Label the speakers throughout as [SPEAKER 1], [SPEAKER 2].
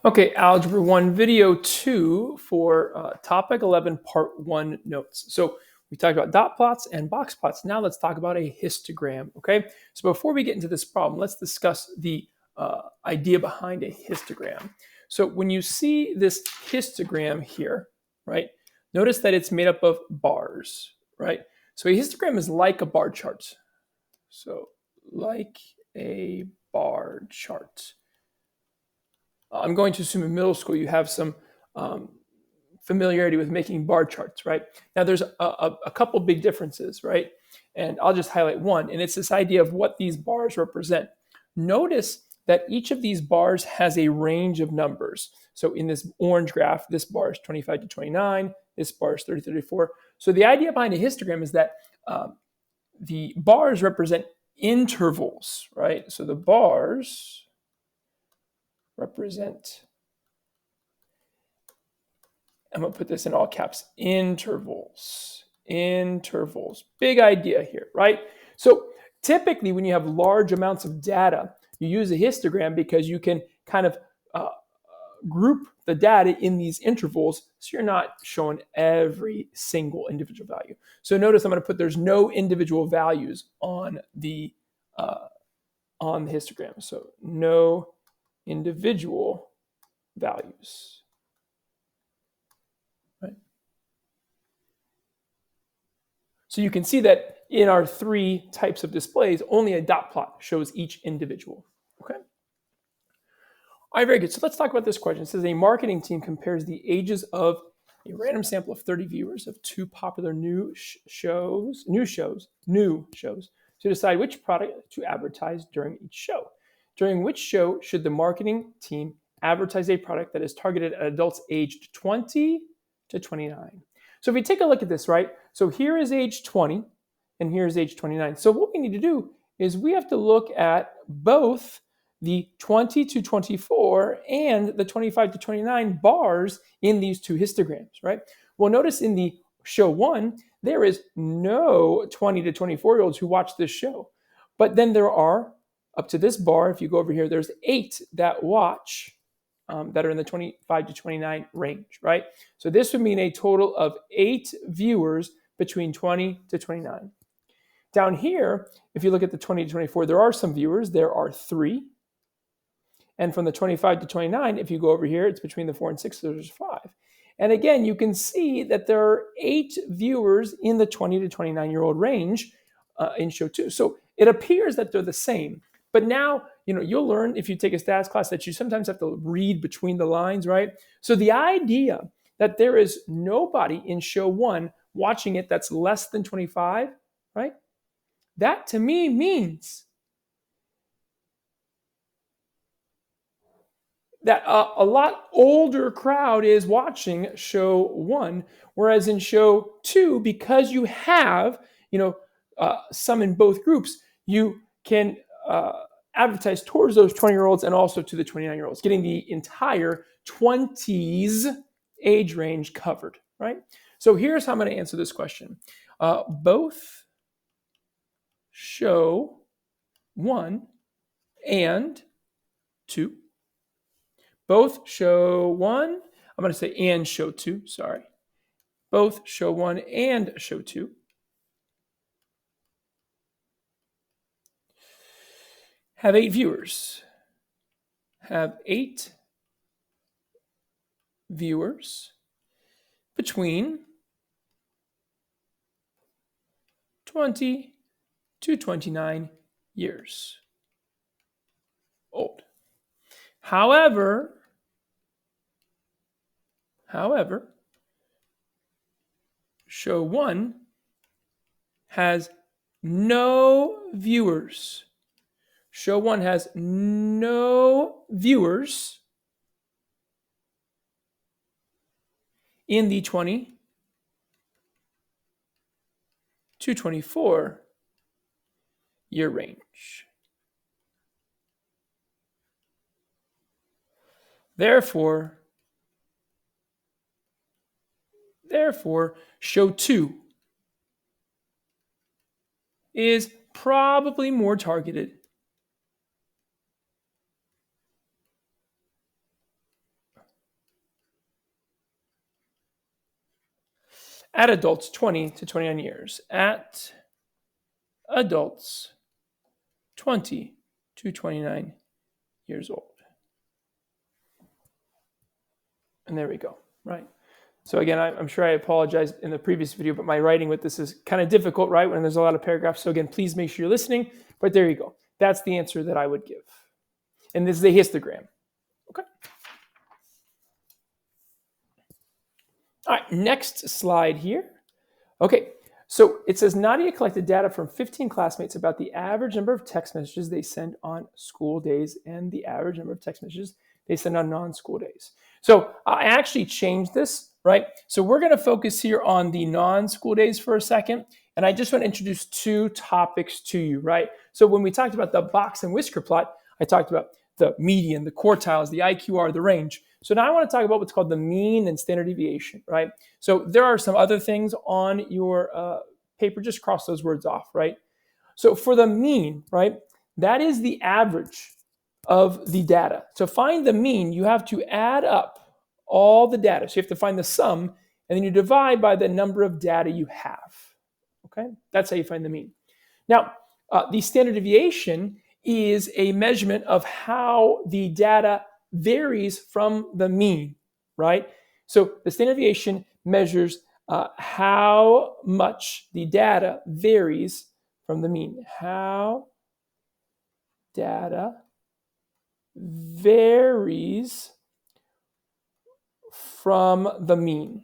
[SPEAKER 1] Okay, Algebra 1, Video 2 for Topic 11, Part 1 notes. So we talked about dot plots and box plots. Now let's talk about a histogram, okay? So before we get into this problem, let's discuss the idea behind a histogram. So when you see this histogram here, right, notice that it's made up of bars, right? So a histogram is like a bar chart. So like a bar chart. I'm going to assume in middle school you have some um, familiarity with making bar charts, right? Now, there's a couple big differences, right? And I'll just highlight one, and it's this idea of what these bars represent. Notice that each of these bars has a range of numbers. So in this orange graph, this bar is 25 to 29, this bar is 30 to 34. So the idea behind a histogram is that the bars represent intervals, right? So the bars represent, I'm going to put this in all caps, intervals. Intervals. Big idea here, right? So typically when you have large amounts of data, you use a histogram because you can kind of group the data in these intervals so you're not showing every single individual value. So notice I'm going to put there's no individual values on the histogram. So no individual values. Right? So you can see that in our three types of displays, only a dot plot shows each individual. Okay. All right, very good. So let's talk about this question. It says a marketing team compares the ages of a random sample of 30 viewers of two popular new shows to decide which product to advertise during each show. During which show should the marketing team advertise a product that is targeted at adults aged 20 to 29? So if we take a look at this, right? So here is age 20 and here is age 29. So what we need to do is we have to look at both the 20 to 24 and the 25 to 29 bars in these two histograms, right? Well, notice in the show one, there is no 20 to 24-year-olds who watch this show. But then there are, up to this bar, if you go over here, there's 8 that watch that are in the 25 to 29 range, right? So this would mean a total of 8 viewers between 20 to 29. Down here, if you look at the 20 to 24, there are some viewers. There are 3. And from the 25 to 29, if you go over here, it's between the 4 and 6, so there's 5. And again, you can see that there are 8 viewers in the 20 to 29-year-old range in show 2. So it appears that they're the same. But now, you'll learn if you take a stats class that you sometimes have to read between the lines, right? So the idea that there is nobody in show 1 watching it that's less than 25, right? That to me means that a lot older crowd is watching show 1, whereas in show 2, because you have some in both groups, you can advertise towards those 20-year-olds and also to the 29-year-olds, getting the entire 20s age range covered, right? So here's how I'm going to answer this question. Both show 1 and 2. Both show 1, I'm going to say and show 2, sorry. Both show 1 and show 2 have 8 viewers. Have 8 viewers between 20 to 29 years old. However, show 1 has no viewers. Show 1 has no viewers in the 20 to 24 year range. Therefore, show 2 is probably more targeted at adults 20 to 29 years. At adults 20 to 29 years old. And there we go, right? So again, I'm sure I apologized in the previous video, but my writing with this is kind of difficult, right? When there's a lot of paragraphs. So again, please make sure you're listening. But there you go. That's the answer that I would give. And this is a histogram. Okay. All right, next slide here. Okay, so it says Nadia collected data from 15 classmates about the average number of text messages they send on school days and the average number of text messages they send on non-school days. So I actually changed this, right? So we're going to focus here on the non-school days for a second. And I just want to introduce two topics to you, right? So when we talked about the box and whisker plot, I talked about the median, the quartiles, the IQR, the range. So now I want to talk about what's called the mean and standard deviation, right? So there are some other things on your paper. Just cross those words off, right? So for the mean, right, that is the average of the data. To find the mean, you have to add up all the data. So you have to find the sum, and then you divide by the number of data you have. Okay, that's how you find the mean. Now, the standard deviation is a measurement of how the data varies from the mean, right? So the standard deviation measures how much the data varies from the mean. How data varies from the mean.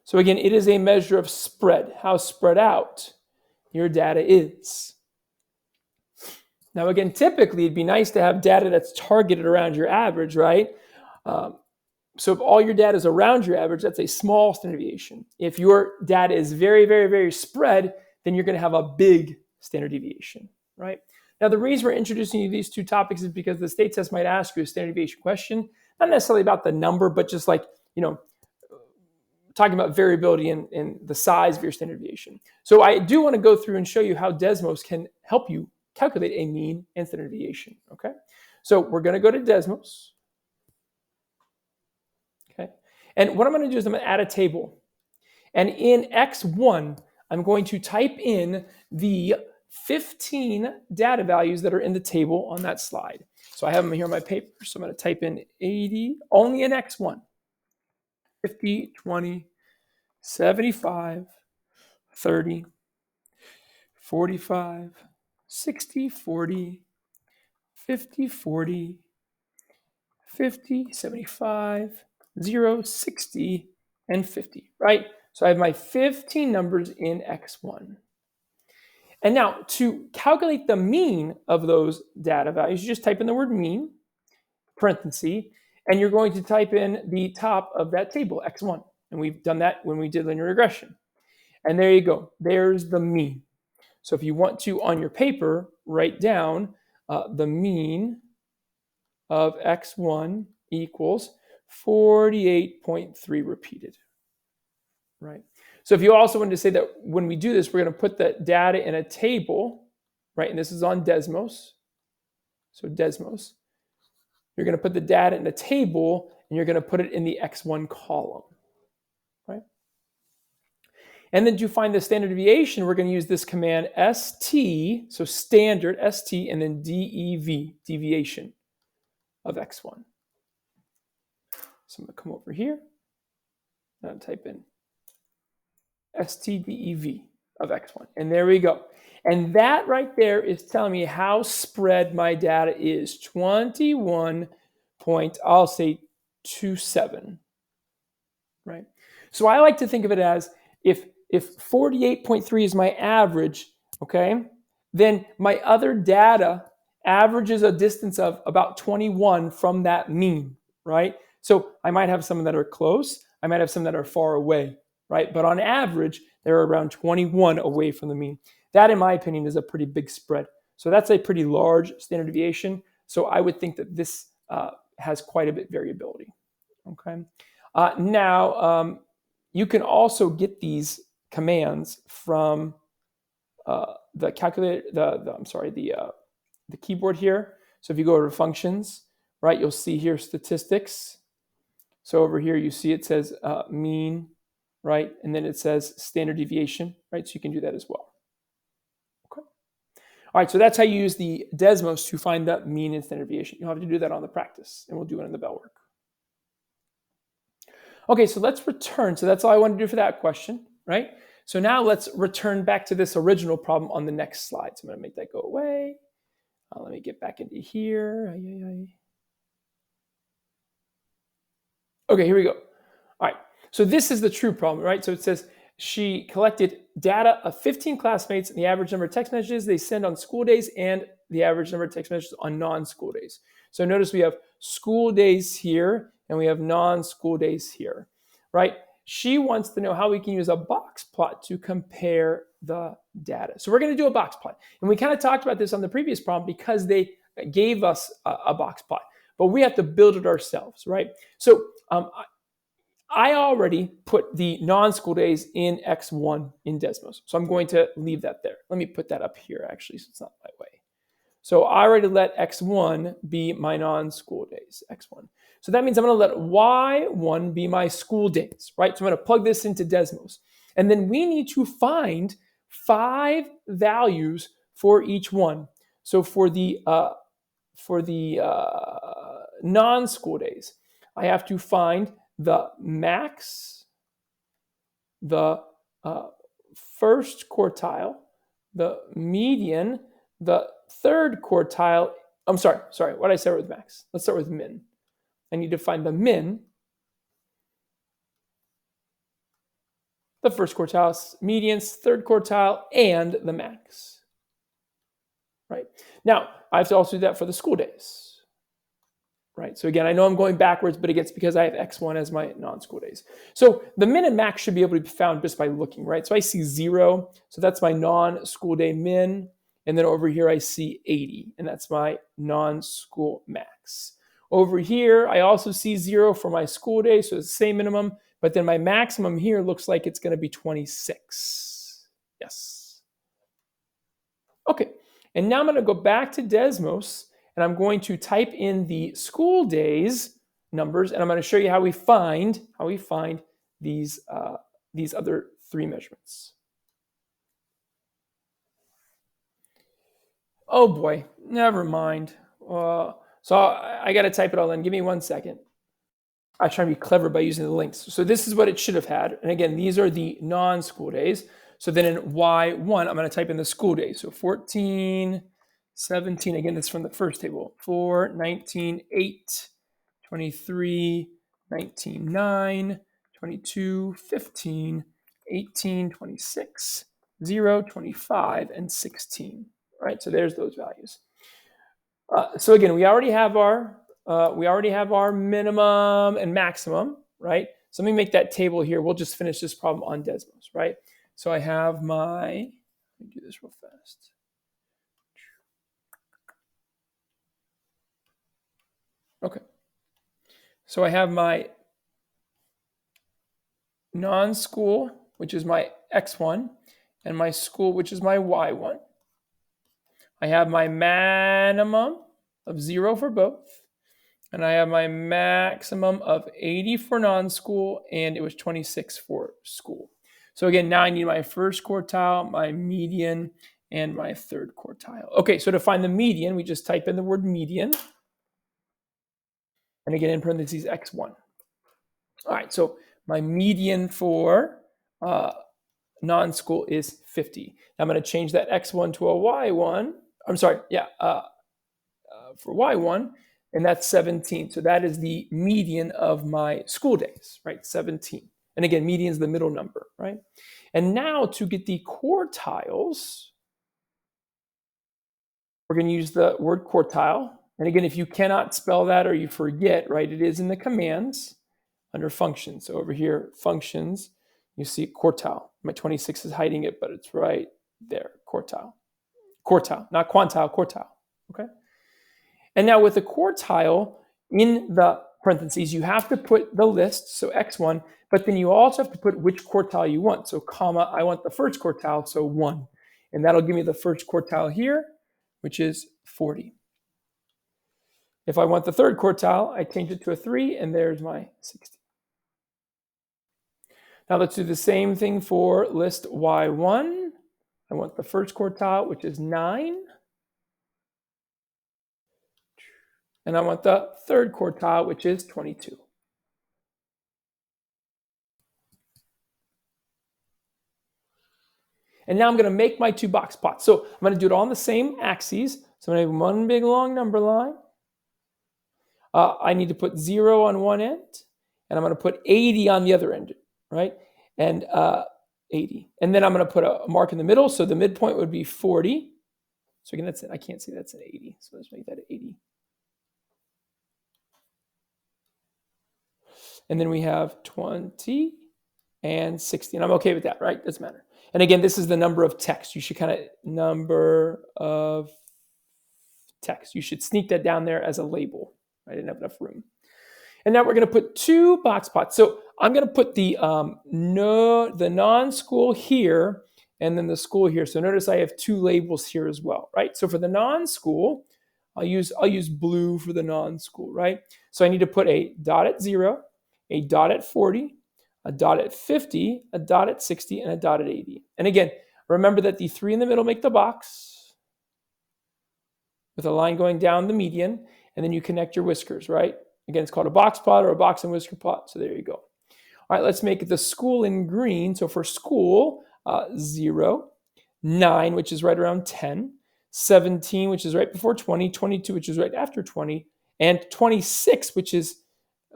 [SPEAKER 1] So again, it is a measure of spread, how spread out your data is. Now again, typically it'd be nice to have data that's targeted around your average, right? So if all your data is around your average, that's a small standard deviation. If your data is very, very, very spread, then you're going to have a big standard deviation, right? Now, the reason we're introducing you these two topics is because the state test might ask you a standard deviation question, not necessarily about the number, but just like, talking about variability in the size of your standard deviation. So I do want to go through and show you how Desmos can help you calculate a mean and standard deviation, okay? So we're going to go to Desmos, okay? And what I'm going to do is I'm going to add a table. And in X1, I'm going to type in the 15 data values that are in the table on that slide. So I have them here on my paper. So I'm going to type in 80, only in X1. 50, 20, 75, 30, 45, 60, 40, 50, 40, 50, 75, 0, 60, and 50, right? So I have my 15 numbers in X1. And now to calculate the mean of those data values, you just type in the word mean, parenthesis, and you're going to type in the top of that table, X1. And we've done that when we did linear regression. And there you go. There's the mean. So if you want to, on your paper, write down the mean of X1 equals 48.3 repeated, right? So if you also wanted to say that when we do this, we're going to put the data in a table, right? And this is on Desmos. So Desmos. You're going to put the data in a table, and you're going to put it in the X1 column, right? And then to find the standard deviation, we're going to use this command st, so standard st, and then dev, deviation of X1. So I'm going to come over here and type in stdev of X1. And there we go. And that right there is telling me how spread my data is. 21.27, right? So I like to think of it as if 48.3 is my average, okay, then my other data averages a distance of about 21 from that mean, right? So I might have some that are close. I might have some that are far away, right? But on average, they're around 21 away from the mean. That, in my opinion, is a pretty big spread. So that's a pretty large standard deviation. So I would think that this has quite a bit variability. Okay. Now you can also get these commands from the calculator, the keyboard here. So if you go to functions, right, you'll see here statistics. So over here, you see it says mean, right? And then it says standard deviation, right? So you can do that as well. Okay. All right, so that's how you use the Desmos to find the mean and standard deviation. You'll have to do that on the practice, and we'll do it in the bell work. Okay, so let's return. So that's all I want to do for that question, right? So now let's return back to this original problem on the next slide. So I'm going to make that go away. Let me get back into here. Okay, here we go. All right, so this is the true problem, right? So it says she collected data of 15 classmates and the average number of text messages they send on school days and the average number of text messages on non-school days. So notice we have school days here and we have non-school days here, right? She wants to know how we can use a box plot to compare the data. So we're going to do a box plot. And we kind of talked about this on the previous problem because they gave us a box plot, but we have to build it ourselves, right? So I already put the non-school days in X1 in Desmos. So I'm going to leave that there. Let me put that up here, actually, so it's not my way. So I already let X1 be my non-school days, X1. So that means I'm going to let Y1 be my school days, right? So I'm going to plug this into Desmos. And then we need to find 5 values for each one. So for the non-school days, I have to find the max, the first quartile, the median, the third quartile. I'm sorry. What did I start with max? Let's start with min. I need to find the min, the first quartile, medians, third quartile, and the max. Right? Now, I have to also do that for the school days. Right? So again, I know I'm going backwards, but again, it's because I have X1 as my non-school days. So the min and max should be able to be found just by looking, right? So I see 0, so that's my non-school day min. And then over here, I see 80, and that's my non-school max. Over here, I also see 0 for my school day, so it's the same minimum, but then my maximum here looks like it's going to be 26. Yes. Okay, and now I'm going to go back to Desmos, and I'm going to type in the school days numbers, and I'm going to show you how we find these other 3 measurements. Oh boy, never mind. So I got to type it all in. Give me 1 second. I try to be clever by using the links. So this is what it should have had. And again, these are the non-school days. So then in Y1, I'm going to type in the school days. So 14, 17, again, this is from the first table. 4, 19, 8, 23, 19, 9, 22, 15, 18, 26, 0, 25, and 16. Right, so there's those values. So again, we already have our minimum and maximum, right? So let me make that table here. We'll just finish this problem on Desmos, right? So I have my, let me do this real fast. Okay. So I have my non-school, which is my X1, and my school, which is my Y1. I have my minimum of 0 for both, and I have my maximum of 80 for non-school, and it was 26 for school. So again, now I need my first quartile, my median, and my third quartile. Okay, so to find the median, we just type in the word median, and again in parentheses X1. All right, so my median for non-school is 50. Now I'm going to change that X1 to a Y1. I'm sorry, for Y1, and that's 17. So that is the median of my school days, right? 17. And again, median is the middle number, right? And now to get the quartiles, we're going to use the word quartile. And again, if you cannot spell that or you forget, right, it is in the commands under functions. So over here, functions, you see quartile. My 26 is hiding it, but it's right there, quartile. Quartile, not quantile, quartile, okay? And now with the quartile in the parentheses, you have to put the list, so X1, but then you also have to put which quartile you want. So comma, I want the first quartile, so 1. And that'll give me the first quartile here, which is 40. If I want the third quartile, I change it to a 3, and there's my 60. Now let's do the same thing for list Y1. I want the first quartile, which is 9. And I want the third quartile, which is 22. And now I'm going to make my 2 box plots. So I'm going to do it all on the same axes. So I'm going to have one big long number line. I need to put 0 on one end, and I'm going to put 80 on the other end, right? And 80. And then I'm going to put a mark in the middle. So the midpoint would be 40. So again, I can't see that's an 80. So let's make that 80. And then we have 20 and 60. And I'm okay with that, right? Doesn't matter. And again, this is the number of text. You should number of text. You should sneak that down there as a label. I didn't have enough room. And now we're going to put 2 box plots. So I'm going to put the non-school here and then the school here. So notice I have 2 labels here as well, right? So for the non-school, I'll use blue for the non-school, right? So I need to put a dot at 0, a dot at 40, a dot at 50, a dot at 60, and a dot at 80. And again, remember that the 3 in the middle make the box with a line going down the median, and then you connect your whiskers, right? Again, it's called a box plot or a box and whisker plot. So there you go. All right, let's make the school in green. So for school, 0, 9, which is right around 10, 17, which is right before 20, 22, which is right after 20, and 26, which is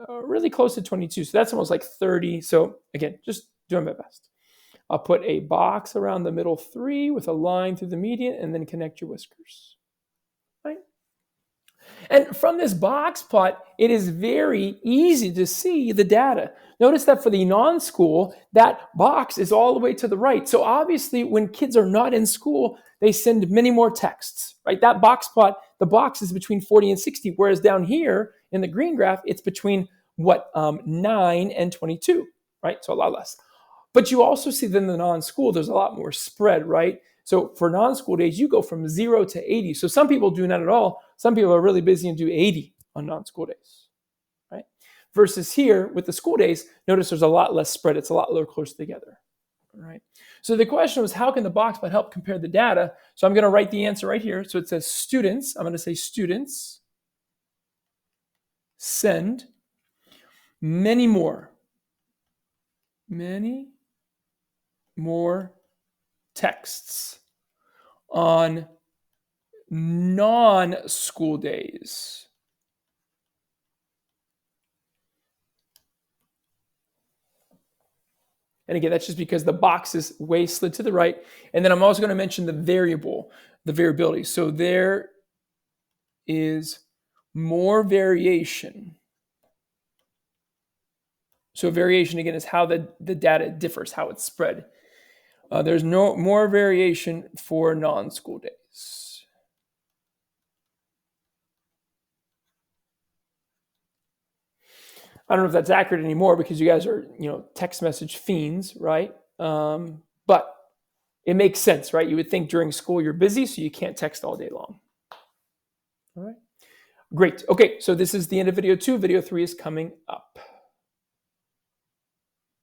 [SPEAKER 1] really close to 22. So that's almost like 30. So again, just doing my best. I'll put a box around the middle 3 with a line through the median and then connect your whiskers. Right? And from this box plot, it is very easy to see the data. Notice that for the non-school, that box is all the way to the right. So obviously, when kids are not in school, they send many more texts, right? That box plot, the box is between 40 and 60, whereas down here in the green graph, it's between 9 and 22, right? So a lot less. But you also see that in the non-school, there's a lot more spread, right? So for non-school days, you go from 0 to 80. So some people do not at all. Some people are really busy and do 80 on non-school days, right? Versus here with the school days, notice there's a lot less spread. It's a lot closer together, right? So the question was, how can the box plot help compare the data? So I'm going to write the answer right here. So it says students. I'm going to say students send many more texts on non-school days. And again, that's just because the box is way slid to the right. And then I'm also going to mention the variability. So there is more variation. So variation, again, is how the data differs, how it's spread. There's no more variation for non-school days. I don't know if that's accurate anymore because you guys are, text message fiends, right? But it makes sense, right? You would think during school you're busy, so you can't text all day long. All right. Great. Okay, so this is the end of video 2. Video 3 is coming up.